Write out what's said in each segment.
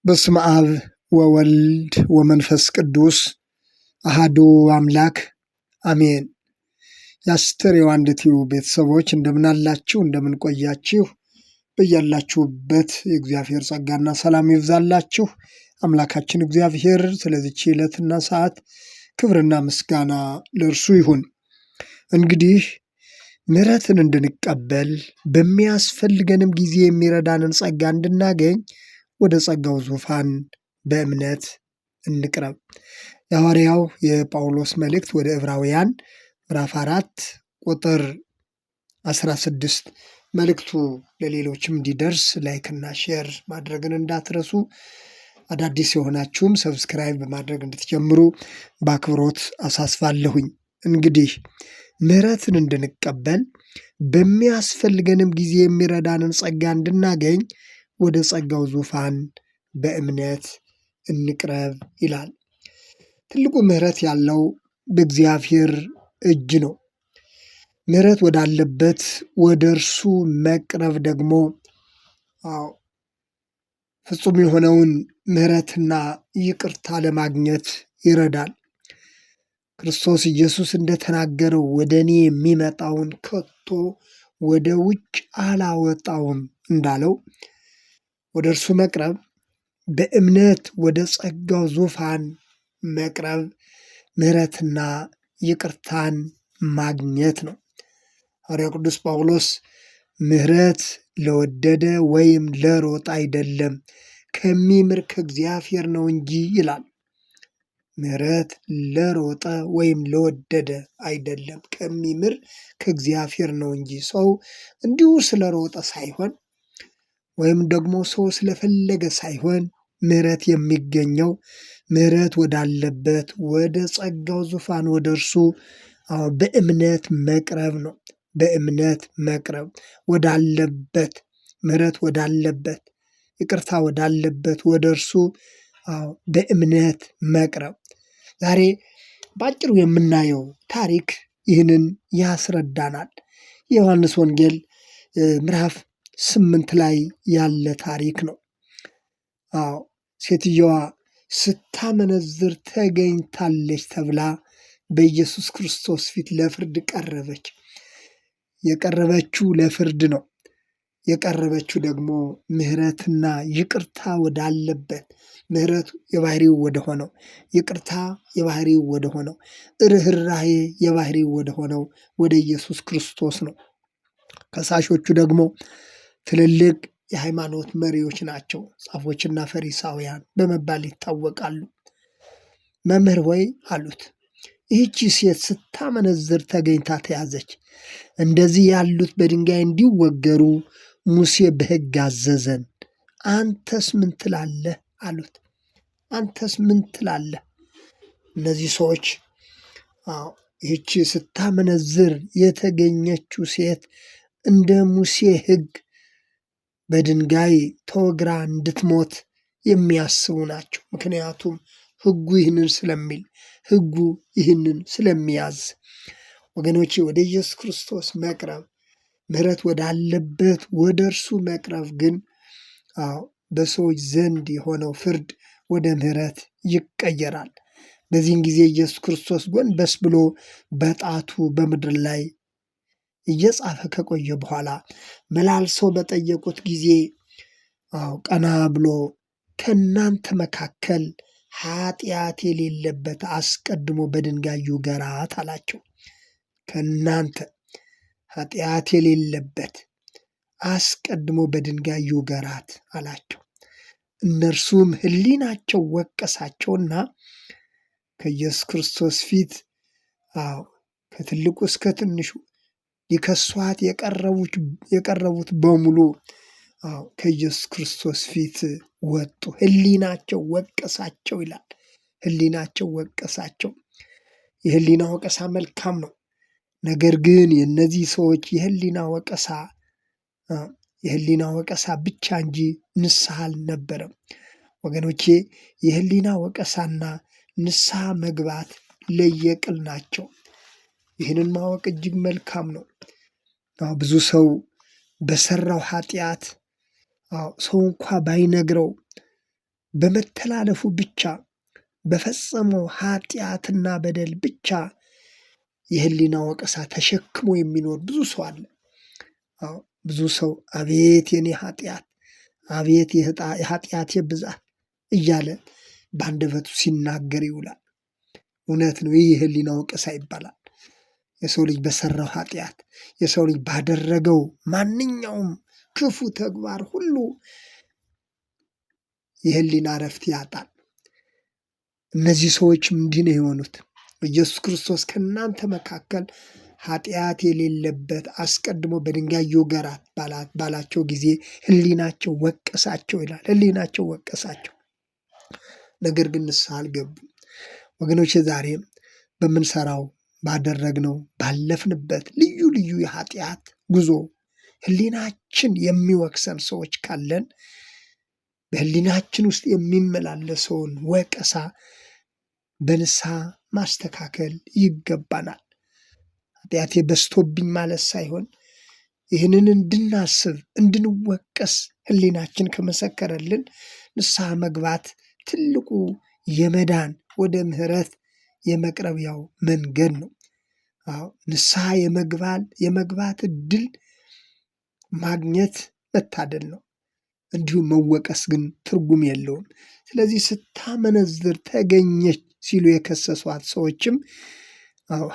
በስመ አብ ወወልድ ወመንፈስ ቅዱስ አሐዱ አምላክ አሜን። የአስተር የዋንድቲው ቤተሰቦች እንደምናላችሁ እንደምንቆያችሁ በያላችሁበት የእግዚአብሔር ጸጋና ሰላም ይብዛላችሁ። አምላካችን እግዚአብሔር ስለዚች ዕለትና ሰዓት ክብርና ምስጋና ለእርሱ ይሁን። እንግዲህ ምሕረትን እንድንቀበል በሚያስፈልገንም ጊዜ የሚረዳንን ጸጋ እንድናገኝ ወደ ጸጋው ዙፋን በእምነት እንቅረብ። የሐዋርያው የጳውሎስ መልእክት ወደ ዕብራውያን ምዕራፍ 4 ቁጥር 16 መልእክቱ ለሌሎችም እንዲደርስ ላይክና ሼር ማድረግን እንዳትረሱ። አዳዲስ የሆናችሁም ሰብስክራይብ በማድረግ እንድትጀምሩ በአክብሮት አሳስባለሁኝ። እንግዲህ ምሕረትን እንድንቀበል በሚያስፈልገንም ጊዜ የሚረዳንን ጸጋ እንድናገኝ ወደ ጸጋው ዙፋን በእምነት እንቅረብ ይላል። ትልቁ ምሕረት ያለው በእግዚአብሔር እጅ ነው። ምሕረት ወዳለበት ወደ እርሱ መቅረብ ደግሞ ፍጹም የሆነውን ምሕረትና ይቅርታ ለማግኘት ይረዳል። ክርስቶስ ኢየሱስ እንደተናገረው ወደ እኔ የሚመጣውን ከቶ ወደ ውጭ አላወጣውም እንዳለው ወደ እርሱ መቅረብ በእምነት ወደ ጸጋው ዙፋን መቅረብ ምሕረትና ይቅርታን ማግኘት ነው። ሐዋርያው ቅዱስ ጳውሎስ ምሕረት ለወደደ ወይም ለሮጠ አይደለም ከሚምር ከእግዚአብሔር ነው እንጂ ይላል። ምሕረት ለሮጠ ወይም ለወደደ አይደለም ከሚምር ከእግዚአብሔር ነው እንጂ። ሰው እንዲሁ ስለሮጠ ሳይሆን ወይም ደግሞ ሰው ስለፈለገ ሳይሆን ምሕረት የሚገኘው ምሕረት ወዳለበት ወደ ጸጋው ዙፋን ወደ እርሱ በእምነት መቅረብ ነው። በእምነት መቅረብ ወዳለበት፣ ምሕረት ወዳለበት፣ ይቅርታ ወዳለበት ወደ እርሱ በእምነት መቅረብ። ዛሬ በአጭሩ የምናየው ታሪክ ይህንን ያስረዳናል። የዮሐንስ ወንጌል ምዕራፍ 8 ላይ ያለ ታሪክ ነው። ሴትየዋ ስታመነዝር ተገኝታለች ተብላ በኢየሱስ ክርስቶስ ፊት ለፍርድ ቀረበች። የቀረበችው ለፍርድ ነው። የቀረበችው ደግሞ ምሕረትና ይቅርታ ወዳለበት፣ ምሕረት የባህሪው ወደሆነው፣ ይቅርታ የባህሪው ወደሆነው፣ ርኅራኄ የባህሪው ወደሆነው ወደ ኢየሱስ ክርስቶስ ነው። ከሳሾቹ ደግሞ ትልልቅ የሃይማኖት መሪዎች ናቸው። ጻፎችና ፈሪሳውያን በመባል ይታወቃሉ። መምህር ሆይ አሉት፣ ይህቺ ሴት ስታመነዝር ተገኝታ ተያዘች። እንደዚህ ያሉት በድንጋይ እንዲወገሩ ሙሴ በሕግ አዘዘን። አንተስ ምን ትላለህ አሉት። አንተስ ምን ትላለህ? እነዚህ ሰዎች ይህቺ ስታመነዝር የተገኘችው ሴት እንደ ሙሴ ሕግ በድንጋይ ተወግራ እንድትሞት የሚያስቡ ናቸው። ምክንያቱም ሕጉ ይህንን ስለሚል፣ ሕጉ ይህንን ስለሚያዝ። ወገኖቼ ወደ ኢየሱስ ክርስቶስ መቅረብ፣ ምሕረት ወዳለበት ወደ እርሱ መቅረብ ግን በሰዎች ዘንድ የሆነው ፍርድ ወደ ምሕረት ይቀየራል። በዚህን ጊዜ ኢየሱስ ክርስቶስ ጎንበስ ብሎ በጣቱ በምድር ላይ እየጻፈ ከቆየ በኋላ መላልሰው በጠየቁት ጊዜ ቀና ብሎ ከእናንተ መካከል ኃጢአት የሌለበት አስቀድሞ በድንጋይ ይውገራት አላቸው። ከእናንተ ኃጢአት የሌለበት አስቀድሞ በድንጋይ ይውገራት አላቸው። እነርሱም ሕሊናቸው ወቀሳቸውና ከኢየሱስ ክርስቶስ ፊት ከትልቁ እስከ ትንሹ ሊከሷት የቀረቡት በሙሉ ከኢየሱስ ክርስቶስ ፊት ወጡ። ሕሊናቸው ወቀሳቸው ይላል። ሕሊናቸው ወቀሳቸው። የሕሊና ወቀሳ መልካም ነው። ነገር ግን የእነዚህ ሰዎች የሕሊና ወቀሳ ብቻ እንጂ ንስሐ አልነበረም። ወገኖቼ የሕሊና ወቀሳና ንስሐ መግባት ለየቅል ናቸው። ይህንን ማወቅ እጅግ መልካም ነው። ብዙ ሰው በሰራው ኃጢአት ሰው እንኳ ባይነግረው በመተላለፉ ብቻ በፈጸመው ኃጢአትና በደል ብቻ የህሊና ወቀሳ ተሸክሞ የሚኖር ብዙ ሰው አለ። ብዙ ሰው አቤት የኔ ኃጢአት፣ አቤት የኃጢአቴ ብዛት እያለ በአንደበቱ ሲናገር ይውላል። እውነት ነው። ይህ የህሊና ወቀሳ ይባላል። የሰው ልጅ በሰራው ኃጢአት፣ የሰው ልጅ ባደረገው ማንኛውም ክፉ ተግባር ሁሉ የህሊና እረፍት ያጣል። እነዚህ ሰዎችም እንዲህ ነው የሆኑት። ኢየሱስ ክርስቶስ ከእናንተ መካከል ኃጢአት የሌለበት አስቀድሞ በድንጋይ ይውገራት ባላቸው ጊዜ ህሊናቸው ወቀሳቸው ይላል። ህሊናቸው ወቀሳቸው፣ ነገር ግን ንስሐ አልገቡም። ወገኖች ዛሬም በምንሰራው ባደረግነው ባለፍንበት ልዩ ልዩ የኃጢአት ጉዞ ህሊናችን የሚወቅሰን ሰዎች ካለን በህሊናችን ውስጥ የሚመላለሰውን ወቀሳ በንስሐ ማስተካከል ይገባናል። ኃጢአቴ በዝቶብኝ ማለት ሳይሆን ይህንን እንድናስብ እንድንወቀስ ህሊናችን ከመሰከረልን ንስሐ መግባት ትልቁ የመዳን ወደ ምህረት የመቅረቢያው መንገድ ነው። ንስሐ የመግባት እድል ማግኘት መታደል ነው። እንዲሁም መወቀስ ግን ትርጉም የለውም። ስለዚህ ስታመነዝር ተገኘች ሲሉ የከሰሷት ሰዎችም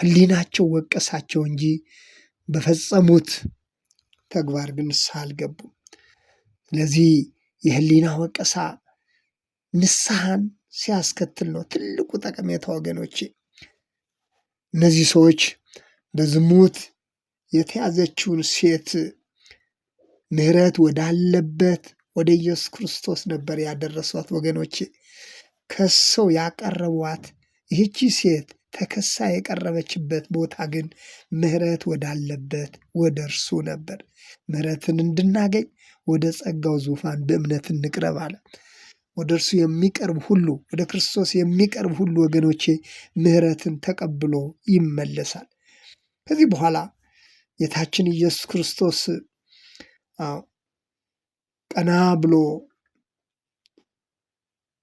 ህሊናቸው ወቀሳቸው እንጂ በፈጸሙት ተግባር ግን ንስሐ አልገቡም። ስለዚህ የህሊና ወቀሳ ንስሐን ሲያስከትል ነው ትልቁ ጠቀሜታ ወገኖቼ። እነዚህ ሰዎች በዝሙት የተያዘችውን ሴት ምህረት ወዳለበት ወደ ኢየሱስ ክርስቶስ ነበር ያደረሷት ወገኖቼ። ከሰው ያቀረቧት ይህቺ ሴት ተከሳ የቀረበችበት ቦታ ግን ምህረት ወዳለበት ወደ እርሱ ነበር። ምህረትን እንድናገኝ ወደ ጸጋው ዙፋን በእምነት እንቅረብ አለ። ወደ እርሱ የሚቀርብ ሁሉ፣ ወደ ክርስቶስ የሚቀርብ ሁሉ ወገኖቼ ምህረትን ተቀብሎ ይመለሳል። ከዚህ በኋላ ጌታችን ኢየሱስ ክርስቶስ ቀና ብሎ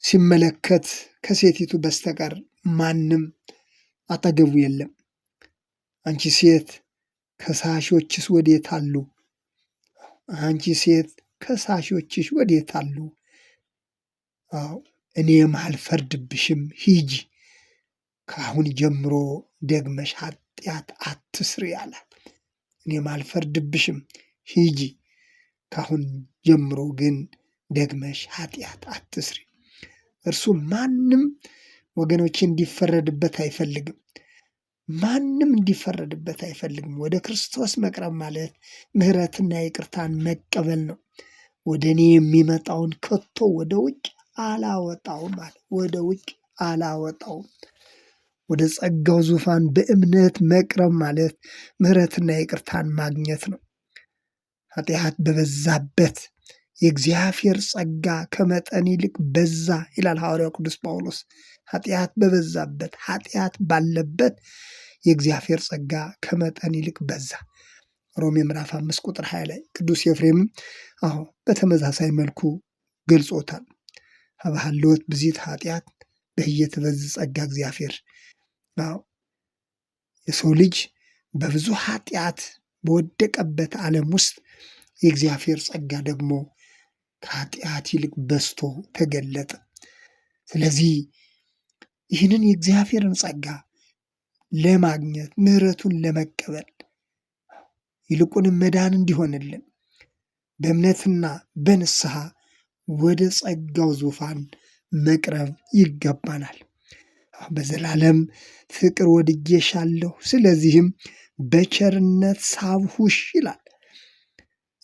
ሲመለከት ከሴቲቱ በስተቀር ማንም አጠገቡ የለም። አንቺ ሴት ከሳሾችስ ወዴት አሉ? አንቺ ሴት ከሳሾችሽ ወዴት አሉ? እኔም አልፈርድብሽም፣ ሂጂ፣ ከአሁን ጀምሮ ደግመሽ ኃጢአት አትስሪ አላት። እኔም አልፈርድብሽም፣ ሂጂ፣ ከአሁን ጀምሮ ግን ደግመሽ ኃጢአት አትስሪ። እርሱ ማንም ወገኖች እንዲፈረድበት አይፈልግም። ማንም እንዲፈረድበት አይፈልግም። ወደ ክርስቶስ መቅረብ ማለት ምህረትና ይቅርታን መቀበል ነው። ወደ እኔ የሚመጣውን ከቶ ወደ ውጭ አላወጣውም አለ። ወደ ውጭ አላወጣውም። ወደ ጸጋው ዙፋን በእምነት መቅረብ ማለት ምህረትና ይቅርታን ማግኘት ነው። ኃጢአት በበዛበት የእግዚአብሔር ጸጋ ከመጠን ይልቅ በዛ ይላል ሐዋርያው ቅዱስ ጳውሎስ። ኃጢአት በበዛበት፣ ኃጢአት ባለበት የእግዚአብሔር ጸጋ ከመጠን ይልቅ በዛ። ሮሜ ምዕራፍ 5 ቁጥር 20 ላይ ቅዱስ ኤፍሬምም በተመሳሳይ መልኩ ገልጾታል። ሀብሃሎት ብዚት ኃጢአት በህየት በዝ ጸጋ እግዚአብሔር። የሰው ልጅ በብዙ ኃጢአት በወደቀበት ዓለም ውስጥ የእግዚአብሔር ጸጋ ደግሞ ከኃጢአት ይልቅ በዝቶ ተገለጠ። ስለዚህ ይህንን የእግዚአብሔርን ጸጋ ለማግኘት ምህረቱን ለመቀበል ይልቁንም መዳን እንዲሆንልን በእምነትና በንስሐ ወደ ጸጋው ዙፋን መቅረብ ይገባናል። በዘላለም ፍቅር ወድጄሻለሁ፣ ስለዚህም በቸርነት ሳብሁሽ ይላል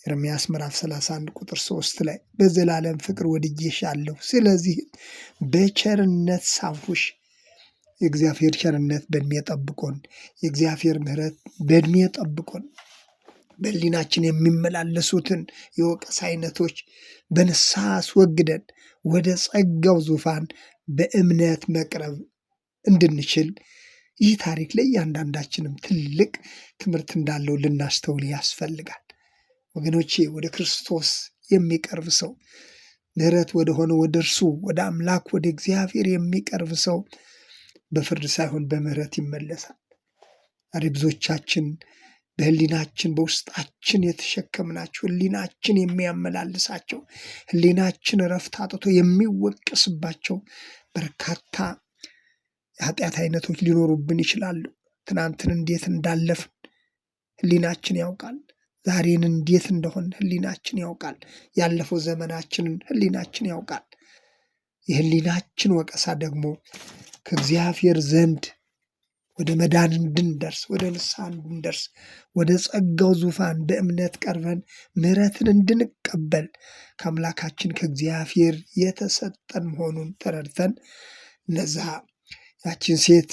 ኤርምያስ ምዕራፍ 31 ቁጥር 3 ላይ በዘላለም ፍቅር ወድጄሻለሁ፣ ስለዚህም በቸርነት ሳብሁሽ። የእግዚአብሔር ቸርነት በእድሜ ጠብቆን፣ የእግዚአብሔር ምህረት በእድሜ ጠብቆን በሕሊናችን የሚመላለሱትን የወቀሳ አይነቶች በንስሐ አስወግደን ወደ ጸጋው ዙፋን በእምነት መቅረብ እንድንችል ይህ ታሪክ ለእያንዳንዳችንም ትልቅ ትምህርት እንዳለው ልናስተውል ያስፈልጋል። ወገኖቼ ወደ ክርስቶስ የሚቀርብ ሰው ምሕረት ወደሆነ ወደ እርሱ ወደ አምላክ ወደ እግዚአብሔር የሚቀርብ ሰው በፍርድ ሳይሆን በምሕረት ይመለሳል። ዛሬ ብዙዎቻችን በህሊናችን በውስጣችን የተሸከምናቸው ህሊናችን የሚያመላልሳቸው ህሊናችን እረፍት አጥቶ የሚወቀስባቸው በርካታ የኃጢአት አይነቶች ሊኖሩብን ይችላሉ። ትናንትን እንዴት እንዳለፍን ህሊናችን ያውቃል። ዛሬን እንዴት እንደሆን ህሊናችን ያውቃል። ያለፈው ዘመናችንን ህሊናችን ያውቃል። የህሊናችን ወቀሳ ደግሞ ከእግዚአብሔር ዘንድ ወደ መዳን እንድንደርስ ወደ ንስሐ እንድንደርስ ወደ ጸጋው ዙፋን በእምነት ቀርበን ምሕረትን እንድንቀበል ከአምላካችን ከእግዚአብሔር የተሰጠን መሆኑን ተረድተን እነዛ ያችን ሴት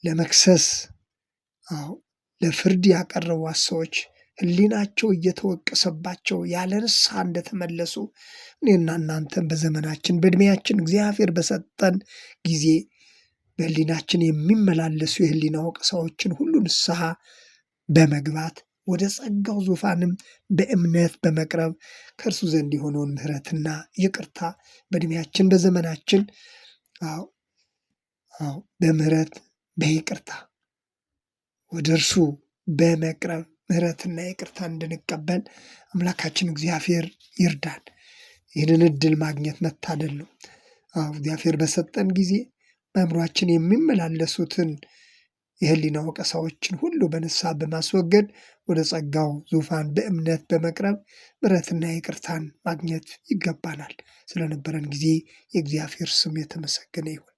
ለመክሰስ ለፍርድ ያቀረቧት ሰዎች ህሊናቸው እየተወቀሰባቸው ያለ ንስሐ እንደተመለሱ እኔና እናንተም በዘመናችን በዕድሜያችን እግዚአብሔር በሰጠን ጊዜ በህሊናችን የሚመላለሱ የህሊና ወቀሳዎችን ሁሉ ንስሐ በመግባት ወደ ጸጋው ዙፋንም በእምነት በመቅረብ ከእርሱ ዘንድ የሆነውን ምሕረትና ይቅርታ በዕድሜያችን በዘመናችን በምሕረት በይቅርታ ወደ እርሱ በመቅረብ ምሕረትና ይቅርታ እንድንቀበል አምላካችን እግዚአብሔር ይርዳን። ይህንን እድል ማግኘት መታደል ነው። እግዚአብሔር በሰጠን ጊዜ በአእምሯችን የሚመላለሱትን የህሊና ወቀሳዎችን ሁሉ በንስሐ በማስወገድ ወደ ጸጋው ዙፋን በእምነት በመቅረብ ምሕረትና ይቅርታን ማግኘት ይገባናል። ስለነበረን ጊዜ የእግዚአብሔር ስም የተመሰገነ ይሁን።